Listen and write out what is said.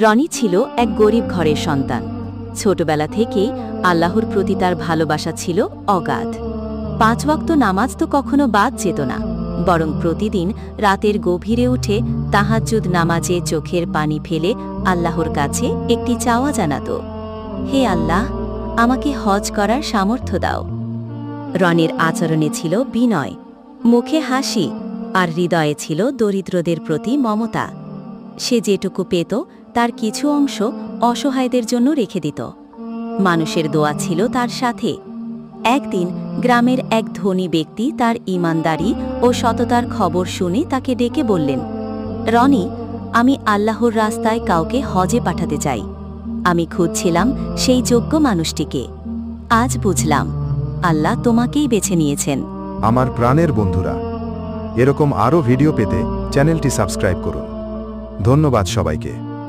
রনি ছিল এক গরিব ঘরের সন্তান। ছোটবেলা থেকেই আল্লাহর প্রতি তার ভালোবাসা ছিল অগাধ। 5 ওয়াক্ত নামাজ তো কখনো বাদ যেত না, বরং প্রতিদিন রাতের গভীরে উঠে তাহাজ্জুদ নামাজে চোখের পানি ফেলে আল্লাহর কাছে একটি চাওয়া জানাত, হে আল্লাহ, আমাকে হজ করার সামর্থ্য দাও। রনির আচরণে ছিল বিনয়, মুখে হাসি, আর হৃদয়ে ছিল দরিদ্রদের প্রতি মমতা। সে যেটুকু পেত তার কিছু অংশ অসহায়দের জন্য রেখে দিত। মানুষের দোয়া ছিল তার সাথে। একদিন গ্রামের এক ধনী ব্যক্তি তার ঈমানদারি ও সততার খবর শুনে তাকে ডেকে বললেন, রনি, আমি আল্লাহর রাস্তায় কাউকে হজে পাঠাতে চাই। আমি খুঁজছিলাম সেই যোগ্য মানুষটিকে। আজ বুঝলাম আল্লাহ তোমাকেই বেছে নিয়েছেন। আমার প্রাণের বন্ধুরা, এরকম আরও ভিডিও পেতে চ্যানেলটি সাবস্ক্রাইব করুন। ধন্যবাদ সবাইকে।